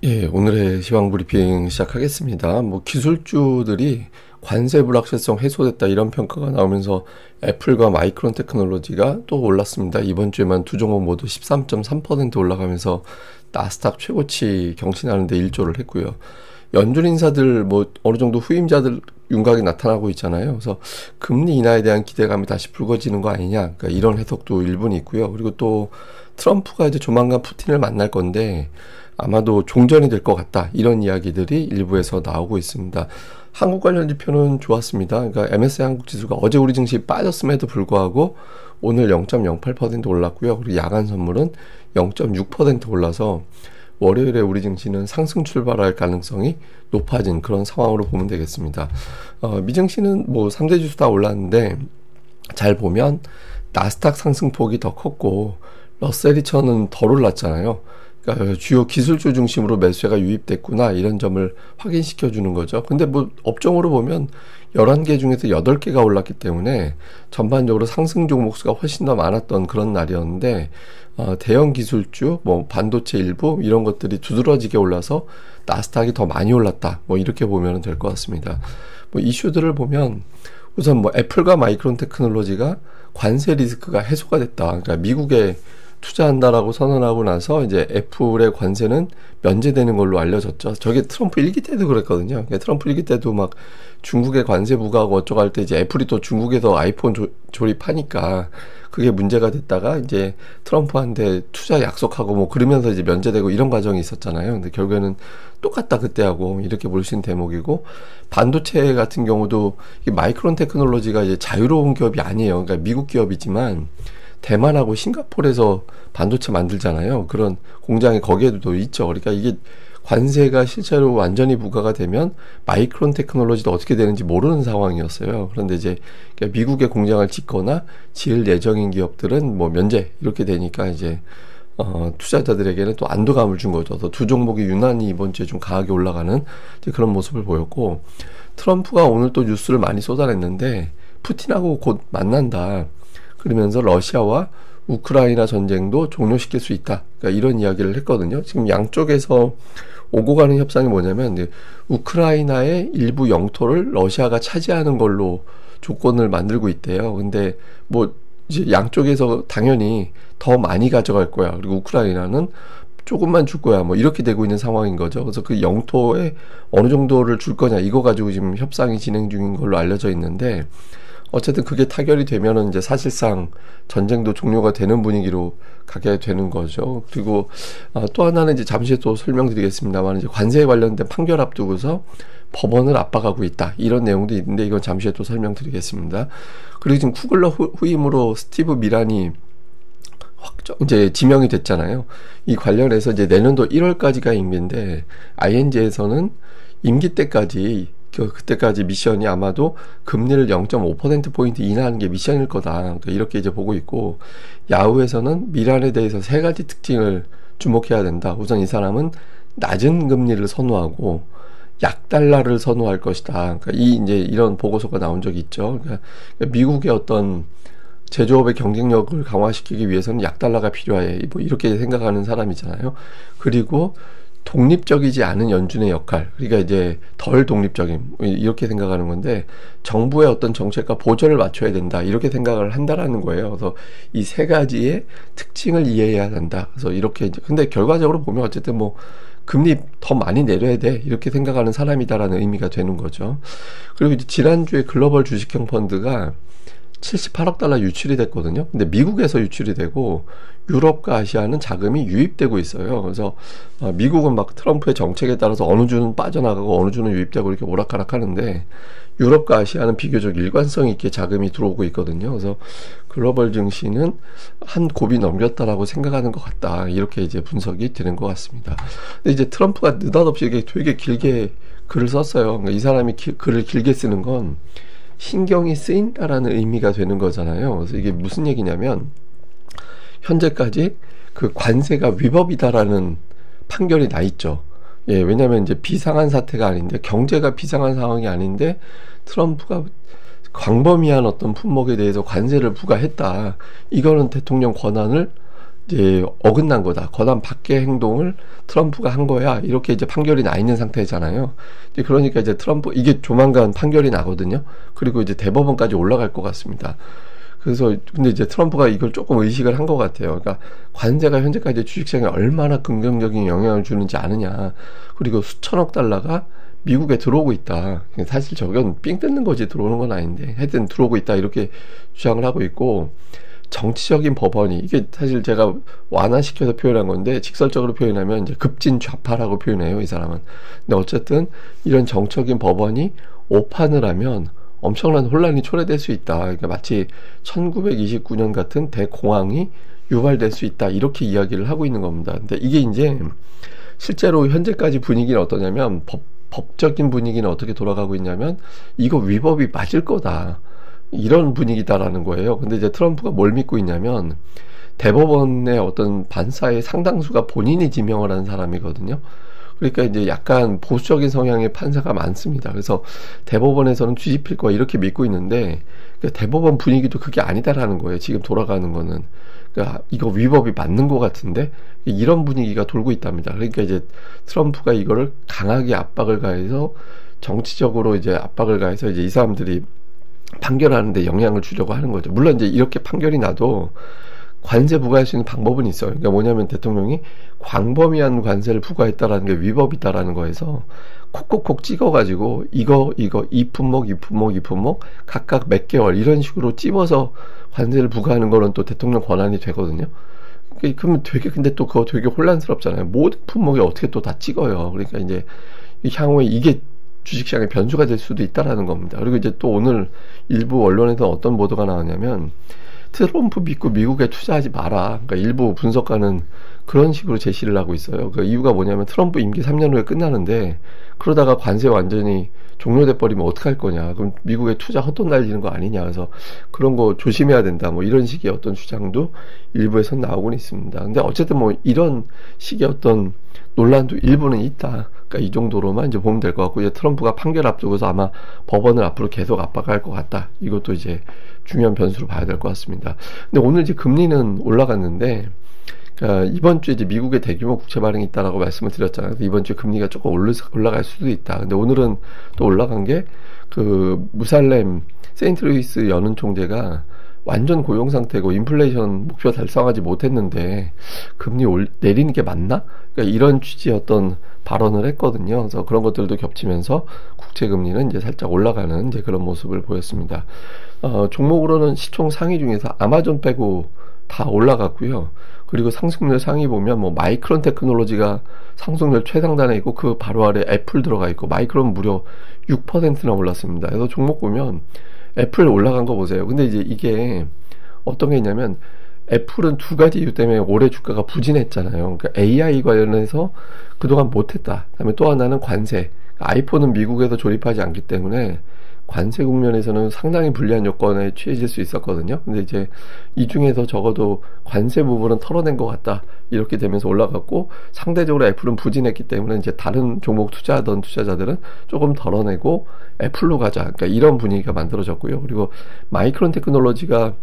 예, 오늘의 시황 브리핑 시작하겠습니다. 기술주들이 관세 불확실성 해소됐다 이런 평가가 나오면서 애플과 마이크론 테크놀로지가 또 올랐습니다. 이번 주에만 두 종목 모두 13.3% 올라가면서 나스닥 최고치 경신하는 데 일조를 했고요. 연준 인사들 어느 정도 후임자들 윤곽이 나타나고 있잖아요. 그래서 금리 인하에 대한 기대감이 다시 불거지는 거 아니냐. 그러니까 이런 해석도 일부는 있고요. 그리고 또 트럼프가 이제 조만간 푸틴을 만날 건데 아마도 종전이 될 것 같다. 이런 이야기들이 일부에서 나오고 있습니다. 한국 관련 지표는 좋았습니다. 그러니까 MSCI 한국 지수가 어제 우리 증시 빠졌음에도 불구하고 오늘 0.08% 올랐고요. 그리고 야간 선물은 0.6% 올라서 월요일에 우리 증시는 상승 출발할 가능성이 높아진 그런 상황으로 보면 되겠습니다. 미증시는 3대 지수 다 올랐는데 잘 보면 나스닥 상승폭이 더 컸고 러셀 2000은 덜 올랐잖아요. 그러니까 주요 기술주 중심으로 매수세가 유입됐구나 이런 점을 확인시켜 주는 거죠. 근데 업종으로 보면 11개 중에서 8개가 올랐기 때문에 전반적으로 상승 종목 수가 훨씬 더 많았던 그런 날이었는데 대형 기술주, 반도체 일부 이런 것들이 두드러지게 올라서 나스닥이 더 많이 올랐다. 이렇게 보면 될 것 같습니다. 이슈들을 보면 우선 애플과 마이크론 테크놀로지가 관세 리스크가 해소가 됐다. 그러니까 미국에 투자한다라고 선언하고 나서 이제 애플의 관세는 면제되는 걸로 알려졌죠. 저게 트럼프 1기 때도 그랬거든요. 트럼프 1기 때도 중국에 관세 부과하고 어쩌고 할 때 이제 애플이 또 중국에서 아이폰 조립하니까 그게 문제가 됐다가 이제 트럼프한테 투자 약속하고 그러면서 이제 면제되고 이런 과정이 있었잖아요. 근데 결국에는 똑같다 그때하고 이렇게 볼 수 있는 대목이고, 반도체 같은 경우도 마이크론 테크놀로지가 이제 자유로운 기업이 아니에요. 그러니까 미국 기업이지만 대만하고 싱가포르에서 반도체 만들잖아요. 그런 공장이 거기에도 있죠. 그러니까 이게 관세가 실제로 완전히 부과가 되면 마이크론 테크놀로지도 어떻게 되는지 모르는 상황이었어요. 그런데 이제 미국에 공장을 짓거나 지을 예정인 기업들은 면제 이렇게 되니까 이제 투자자들에게는 또 안도감을 준 거죠. 두 종목이 유난히 이번 주에 좀 강하게 올라가는 그런 모습을 보였고, 트럼프가 오늘 또 뉴스를 많이 쏟아냈는데 푸틴하고 곧 만난다. 그러면서 러시아와 우크라이나 전쟁도 종료시킬 수 있다. 그러니까 이런 이야기를 했거든요. 지금 양쪽에서 오고 가는 협상이 뭐냐면 우크라이나의 일부 영토를 러시아가 차지하는 걸로 조건을 만들고 있대요. 근데 이제 양쪽에서 당연히 더 많이 가져갈 거야. 그리고 우크라이나는 조금만 줄 거야. 이렇게 되고 있는 상황인 거죠. 그래서 그 영토에 어느 정도를 줄 거냐 이거 가지고 지금 협상이 진행 중인 걸로 알려져 있는데, 어쨌든 그게 타결이 되면은 이제 사실상 전쟁도 종료가 되는 분위기로 가게 되는 거죠. 그리고 또 하나는 이제 잠시 또 설명드리겠습니다만, 이제 관세에 관련된 판결 앞두고서 법원을 압박하고 있다. 이런 내용도 있는데 이건 잠시 또 설명드리겠습니다. 그리고 지금 쿠글러 후임으로 스티브 미란이 이제 지명이 됐잖아요. 이 관련해서 이제 내년도 1월까지가 임기인데 ING에서는 임기 때까지 그때까지 미션이 아마도 금리를 0.5%포인트 인하하는 게 미션일 거다. 이렇게 이제 보고 있고, 야후에서는 미란에 대해서 세 가지 특징을 주목해야 된다. 우선 이 사람은 낮은 금리를 선호하고 약달러를 선호할 것이다. 그러니까 이제 이런 보고서가 나온 적이 있죠. 그러니까 미국의 어떤 제조업의 경쟁력을 강화시키기 위해서는 약달러가 필요해. 이렇게 생각하는 사람이잖아요. 그리고 독립적이지 않은 연준의 역할, 그러니까 이제 덜 독립적인 이렇게 생각하는 건데, 정부의 어떤 정책과 보조를 맞춰야 된다 이렇게 생각을 한다라는 거예요. 그래서 이 세 가지의 특징을 이해해야 한다. 그래서 이렇게 근데 결과적으로 보면 어쨌든 금리 더 많이 내려야 돼 이렇게 생각하는 사람이다라는 의미가 되는 거죠. 그리고 이제 지난주에 글로벌 주식형 펀드가 78억 달러 유출이 됐거든요. 근데 미국에서 유출이 되고 유럽과 아시아는 자금이 유입되고 있어요. 그래서 미국은 트럼프의 정책에 따라서 어느 주는 빠져나가고 어느 주는 유입되고 이렇게 오락가락 하는데, 유럽과 아시아는 비교적 일관성 있게 자금이 들어오고 있거든요. 그래서 글로벌 증시는 한 고비 넘겼다라고 생각하는 것 같다. 이렇게 이제 분석이 되는 것 같습니다. 근데 이제 트럼프가 느닷없이 이게 되게 길게 글을 썼어요. 그러니까 이 사람이 글을 길게 쓰는 건 신경이 쓰인다라는 의미가 되는 거잖아요. 그래서 이게 무슨 얘기냐면, 현재까지 그 관세가 위법이다라는 판결이 나 있죠. 예, 왜냐면 이제 비상한 사태가 아닌데, 경제가 비상한 상황이 아닌데 트럼프가 광범위한 어떤 품목에 대해서 관세를 부과했다. 이거는 대통령 권한을 이제 어긋난 거다. 권한 밖의 행동을 트럼프가 한 거야. 이렇게 이제 판결이 나 있는 상태잖아요. 이제 그러니까 이제 트럼프 이게 조만간 판결이 나거든요. 그리고 이제 대법원까지 올라갈 것 같습니다. 그래서 근데 이제 트럼프가 이걸 조금 의식을 한 것 같아요. 그러니까 관세가 현재까지 주식시장에 얼마나 긍정적인 영향을 주는지 아느냐. 그리고 수천억 달러가 미국에 들어오고 있다. 사실 저건 삥 뜯는 거지 들어오는 건 아닌데 하여튼 들어오고 있다 이렇게 주장을 하고 있고, 정치적인 법원이 이게 사실 제가 완화시켜서 표현한 건데 직설적으로 표현하면 이제 급진 좌파라고 표현해요, 이 사람은. 근데 어쨌든 이런 정치적인 법원이 오판을 하면 엄청난 혼란이 초래될 수 있다. 그러니까 마치 1929년 같은 대공황이 유발될 수 있다. 이렇게 이야기를 하고 있는 겁니다. 근데 이게 이제 실제로 현재까지 분위기는 어떠냐면 법적인 분위기는 어떻게 돌아가고 있냐면 이거 위법이 맞을 거다. 이런 분위기다라는 거예요. 근데 이제 트럼프가 뭘 믿고 있냐면 대법원의 어떤 판사의 상당수가 본인이 지명을 한 사람이거든요. 그러니까 이제 약간 보수적인 성향의 판사가 많습니다. 그래서 대법원에서는 뒤집힐 거야 이렇게 믿고 있는데 그러니까 대법원 분위기도 그게 아니다라는 거예요. 지금 돌아가는 거는. 그러니까 이거 위법이 맞는 것 같은데 이런 분위기가 돌고 있답니다. 그러니까 이제 트럼프가 이거를 강하게 압박을 가해서 정치적으로 이제 압박을 가해서 이제 이 사람들이 판결하는데 영향을 주려고 하는 거죠. 물론 이제 이렇게 판결이 나도 관세 부과할 수 있는 방법은 있어요. 그러니까 뭐냐면 대통령이 광범위한 관세를 부과했다라는 게 위법이다라는 거에서 콕콕콕 찍어가지고 이거 이 품목 각각 몇 개월 이런 식으로 찝어서 관세를 부과하는 거는 또 대통령 권한이 되거든요. 그러면 되게 근데 또 그거 되게 혼란스럽잖아요. 모든 품목에 어떻게 또 다 찍어요. 그러니까 이제 향후에 이게 주식시장의 변수가 될 수도 있다라는 겁니다. 그리고 이제 또 오늘 일부 언론에서 어떤 보도가 나왔냐면 트럼프 믿고 미국에 투자하지 마라. 그러니까 일부 분석가는 그런 식으로 제시를 하고 있어요. 그 이유가 뭐냐면 트럼프 임기 3년 후에 끝나는데 그러다가 관세 완전히 종료돼 버리면 어떡할 거냐. 그럼 미국에 투자 헛돈 날리는 거 아니냐. 그래서 그런 거 조심해야 된다. 뭐 이런 식의 어떤 주장도 일부에서 나오곤 있습니다. 근데 어쨌든 뭐 이런 식의 어떤 논란도 일부는 있다. 그러니까 이 정도로만 이제 보면 될 것 같고, 이제 트럼프가 판결 앞두고서 아마 법원을 앞으로 계속 압박할 것 같다. 이것도 이제 중요한 변수로 봐야 될 것 같습니다. 근데 오늘 이제 금리는 올라갔는데, 그러니까 이번 주에 이제 미국의 대규모 국채 발행이 있다라고 말씀을 드렸잖아요. 이번 주에 금리가 조금 올라갈 수도 있다. 근데 오늘은 또 올라간 게 그 무살렘 세인트루이스 연은 총재가 완전 고용 상태고 인플레이션 목표 달성하지 못했는데 금리 내리는 게 맞나? 그러니까 이런 취지의 어떤 발언을 했거든요. 그래서 그런 것들도 겹치면서 국채 금리는 이제 살짝 올라가는 이제 그런 모습을 보였습니다. 종목으로는 시총 상위 중에서 아마존 빼고 다 올라갔고요. 그리고 상승률 상위 보면 뭐 마이크론 테크놀로지가 상승률 최상단에 있고 그 바로 아래 애플 들어가 있고 마이크론 무려 6%나 올랐습니다. 그래서 종목 보면 애플 올라간 거 보세요. 근데 이제 이게 어떤 게 있냐면 애플은 두 가지 이유 때문에 올해 주가가 부진했잖아요. 그러니까 AI 관련해서 그동안 못했다. 그다음에 또 하나는 관세. 아이폰은 미국에서 조립하지 않기 때문에 관세 국면에서는 상당히 불리한 여건에 취해질 수 있었거든요. 근데 이제 이 중에서 적어도 관세 부분은 털어낸 것 같다. 이렇게 되면서 올라갔고, 상대적으로 애플은 부진했기 때문에 이제 다른 종목 투자하던 투자자들은 조금 덜어내고 애플로 가자. 그러니까 이런 분위기가 만들어졌고요. 그리고 마이크론 테크놀로지가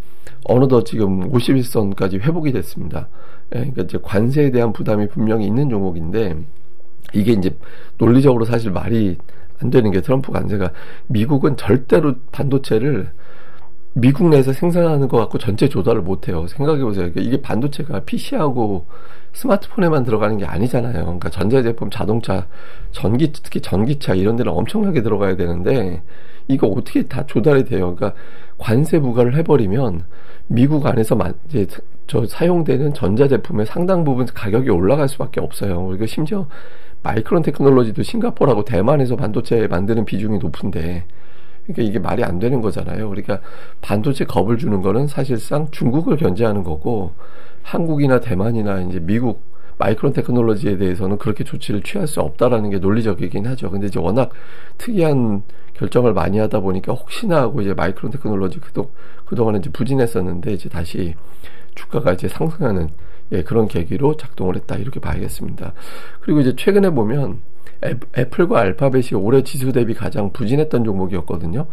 어느덧 지금 51선까지 회복이 됐습니다. 그러니까 이제 관세에 대한 부담이 분명히 있는 종목인데, 이게 이제 논리적으로 사실 말이 안 되는 게 트럼프 관세가 미국은 절대로 반도체를 미국 내에서 생산하는 것 같고 전체 조달을 못해요. 생각해보세요. 이게 반도체가 PC하고 스마트폰에만 들어가는 게 아니잖아요. 그러니까 전자제품, 자동차, 특히 전기차 이런 데는 엄청나게 들어가야 되는데 이거 어떻게 다 조달이 돼요. 그러니까 관세 부과를 해버리면 미국 안에서 이제 사용되는 전자제품의 상당 부분 가격이 올라갈 수밖에 없어요. 그리고 심지어 마이크론 테크놀로지도 싱가포르하고 대만에서 반도체 만드는 비중이 높은데, 그러니까 이게 말이 안 되는 거잖아요. 그러니까 반도체 겁을 주는 거는 사실상 중국을 견제하는 거고, 한국이나 대만이나 이제 미국 마이크론 테크놀로지에 대해서는 그렇게 조치를 취할 수 없다라는 게 논리적이긴 하죠. 근데 이제 워낙 특이한 결정을 많이 하다 보니까 혹시나 하고 이제 마이크론 테크놀로지 그동안에 이제 부진했었는데 이제 다시 주가가 이제 상승하는 그런 계기로 작동을 했다. 이렇게 봐야겠습니다. 그리고 이제 최근에 보면 애플과 알파벳이 올해 지수 대비 가장 부진했던 종목이었거든요.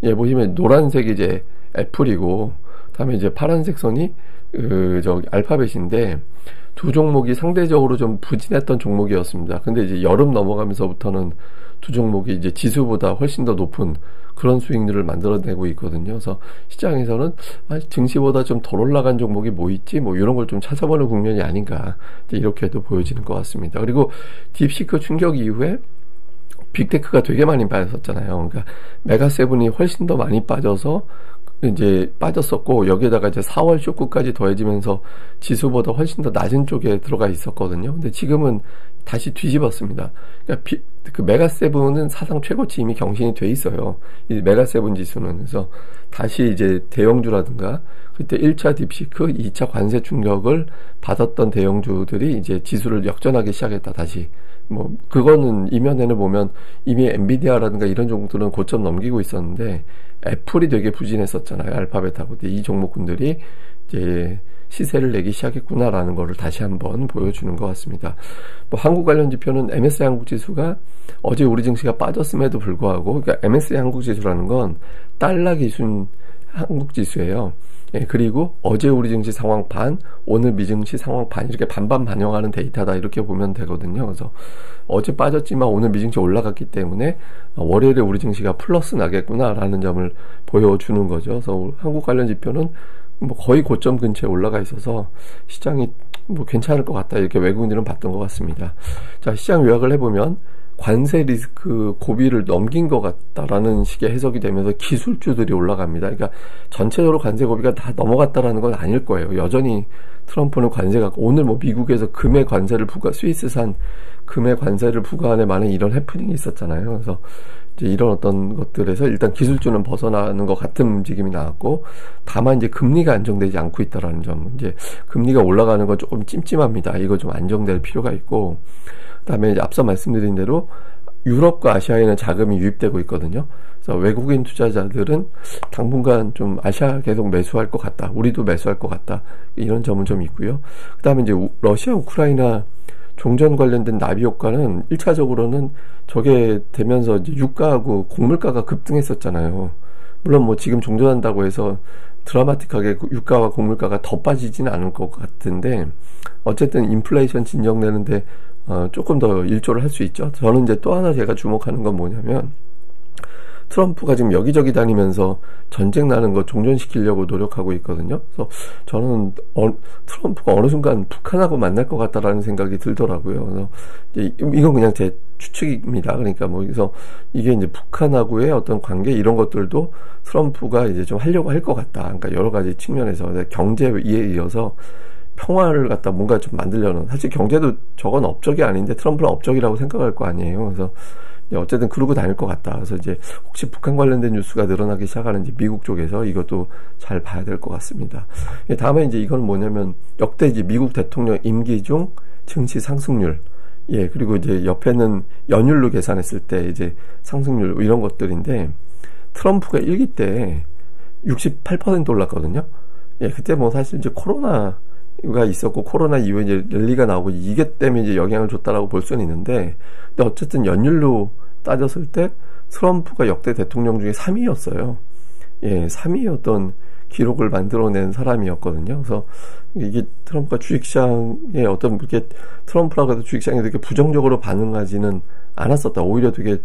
보시면 노란색이 이제 애플이고, 다음에 이제 파란색 선이 저기 알파벳인데 두 종목이 상대적으로 좀 부진했던 종목이었습니다. 근데 이제 여름 넘어가면서부터는 두 종목이 이제 지수보다 훨씬 더 높은 그런 수익률을 만들어내고 있거든요. 그래서 시장에서는 증시보다 좀 덜 올라간 종목이 뭐 있지? 뭐 이런 걸 좀 찾아보는 국면이 아닌가. 이렇게도 보여지는 것 같습니다. 그리고 딥시크 충격 이후에 빅테크가 되게 많이 빠졌었잖아요. 그러니까 메가세븐이 훨씬 더 많이 빠져서 이제 빠졌었고, 여기에다가 이제 4월 쇼크까지 더해지면서 지수보다 훨씬 더 낮은 쪽에 들어가 있었거든요. 근데 지금은 다시 뒤집었습니다. 그러니까 그 메가세븐은 사상 최고치 이미 경신이 돼 있어요. 이 메가세븐 지수는. 그래서 다시 이제 대형주라든가 그때 1차 딥시크, 2차 관세 충격을 받았던 대형주들이 이제 지수를 역전하기 시작했다, 다시. 뭐 그거는 이면에는 보면 이미 엔비디아라든가 이런 종목들은 고점 넘기고 있었는데 애플이 되게 부진했었잖아요. 알파벳하고. 이 종목군들이 이제 시세를 내기 시작했구나라는 거를 다시 한번 보여주는 것 같습니다. 뭐 한국 관련 지표는 MSCI 한국 지수가 어제 우리 증시가 빠졌음에도 불구하고, 그러니까 MSCI 한국 지수라는 건 달러 기준 한국 지수예요. 예, 그리고 어제 우리 증시 상황 반, 오늘 미증시 상황 반, 이렇게 반반 반영하는 데이터다, 이렇게 보면 되거든요. 그래서 어제 빠졌지만 오늘 미증시 올라갔기 때문에 월요일에 우리 증시가 플러스 나겠구나라는 점을 보여주는 거죠. 그래서 한국 관련 지표는 뭐 거의 고점 근처에 올라가 있어서 시장이 뭐 괜찮을 것 같다, 이렇게 외국인들은 봤던 것 같습니다. 자, 시장 요약을 해보면 관세 리스크 고비를 넘긴 것 같다라는 식의 해석이 되면서 기술주들이 올라갑니다. 그러니까 전체적으로 관세 고비가 다 넘어갔다라는 건 아닐 거예요. 여전히 트럼프는 관세가, 오늘 뭐 미국에서 금의 관세를 스위스산 금의 관세를 부과하는 많은 이런 해프닝이 있었잖아요. 그래서 이제 이런 어떤 것들에서 일단 기술주는 벗어나는 것 같은 움직임이 나왔고, 다만 이제 금리가 안정되지 않고 있다라는 점, 이제 금리가 올라가는 건 조금 찜찜합니다. 이거 좀 안정될 필요가 있고, 그다음에 이제 앞서 말씀드린 대로 유럽과 아시아에는 자금이 유입되고 있거든요. 그래서 외국인 투자자들은 당분간 좀 아시아 계속 매수할 것 같다, 우리도 매수할 것 같다, 이런 점은 좀 있고요. 그다음에 이제 러시아 우크라이나 종전 관련된 나비 효과는 1차적으로는 저게 되면서 이제 유가하고 곡물가가 급등했었잖아요. 물론 뭐 지금 종전한다고 해서 드라마틱하게 유가와 곡물가가 더 빠지지는 않을 것 같은데, 어쨌든 인플레이션 진정되는데 조금 더 일조를 할 수 있죠. 저는 이제 또 하나 제가 주목하는 건 뭐냐면, 트럼프가 지금 여기저기 다니면서 전쟁 나는 거 종전시키려고 노력하고 있거든요. 그래서 저는 트럼프가 어느 순간 북한하고 만날 것 같다라는 생각이 들더라고요. 그래서 이건 그냥 제 추측입니다. 그러니까 뭐 그래서 이게 이제 북한하고의 어떤 관계, 이런 것들도 트럼프가 이제 좀 하려고 할 것 같다. 그러니까 여러 가지 측면에서 경제에 이어서 평화를 갖다 뭔가 좀 만들려는, 사실 경제도 저건 업적이 아닌데 트럼프는 업적이라고 생각할 거 아니에요. 그래서 어쨌든 그러고 다닐 것 같다. 그래서 이제 혹시 북한 관련된 뉴스가 늘어나기 시작하는지 미국 쪽에서 이것도 잘 봐야 될 것 같습니다. 다음에 이제 이건 뭐냐면, 역대 이제 미국 대통령 임기 중 증시 상승률, 예, 그리고 이제 옆에는 연율로 계산했을 때 이제 상승률, 이런 것들인데, 트럼프가 1기 때 68% 올랐거든요. 예, 그때 뭐 사실 이제 코로나가 있었고, 코로나 이후에 이제 랠리가 나오고, 이게 때문에 이제 영향을 줬다라고 볼 수는 있는데, 근데 어쨌든 연율로 따졌을 때 트럼프가 역대 대통령 중에 3위였어요. 예, 3위였던 기록을 만들어낸 사람이었거든요. 그래서 이게 트럼프가 주식시장에 어떤 이렇게 트럼프라고 해도 주식시장에 되게 부정적으로 반응하지는 않았었다. 오히려 되게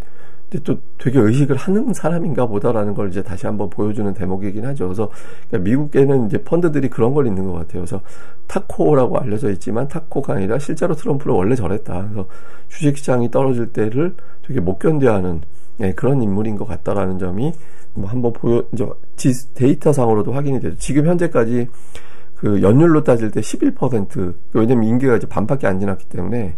의식을 하는 사람인가 보다라는 걸 이제 다시 한번 보여주는 대목이긴 하죠. 그래서 그러니까 미국에는 이제 펀드들이 그런 걸 있는 것 같아요. 그래서 타코라고 알려져 있지만 타코가 아니라 실제로 트럼프는 원래 저랬다. 그래서 주식시장이 떨어질 때를 되게 못 견뎌하는, 예, 그런 인물인 것 같다라는 점이 뭐 한번 이제 데이터상으로도 확인이 되죠. 지금 현재까지 그 연율로 따질 때 11%, 왜냐면 임기가 이제 반밖에 안 지났기 때문에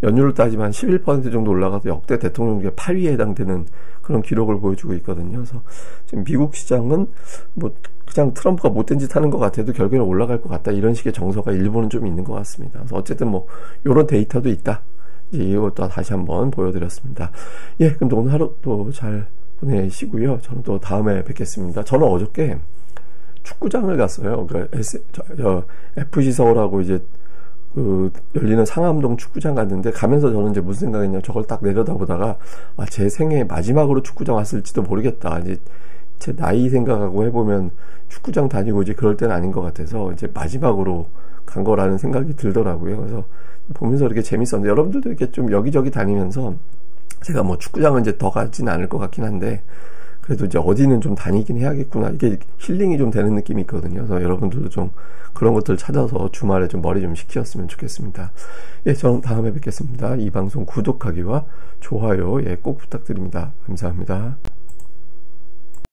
연율로 따지면 11% 정도 올라가서 역대 대통령 중에 8위에 해당되는 그런 기록을 보여주고 있거든요. 그래서 지금 미국 시장은 뭐 그냥 트럼프가 못된 짓 하는 것 같아도 결국에는 올라갈 것 같다, 이런 식의 정서가 일부는 좀 있는 것 같습니다. 그래서 어쨌든 뭐 이런 데이터도 있다, 이제 이것도 다시 한번 보여드렸습니다. 예, 그럼 오늘 하루 또 잘 보내시고요. 저는 또 다음에 뵙겠습니다. 저는 어저께 축구장을 갔어요. FC 서울하고 이제 열리는 상암동 축구장 갔는데, 가면서 저는 이제 무슨 생각했냐, 저걸 딱 내려다보다가 제 생애 마지막으로 축구장 왔을지도 모르겠다. 이제 제 나이 생각하고 해보면 축구장 다니고 이제 그럴 때는 아닌 것 같아서 이제 마지막으로 간 거라는 생각이 들더라고요. 그래서 보면서 이렇게 재밌었는데, 여러분들도 이렇게 좀 여기저기 다니면서, 제가 뭐 축구장은 이제 더 가진 않을 것 같긴 한데, 그래도 이제 어디는 좀 다니긴 해야겠구나, 이게 힐링이 좀 되는 느낌이 있거든요. 그래서 여러분들도 좀 그런 것들 찾아서 주말에 좀 머리 좀 식히셨으면 좋겠습니다. 예, 저는 다음에 뵙겠습니다. 이 방송 구독하기와 좋아요, 예, 꼭 부탁드립니다. 감사합니다.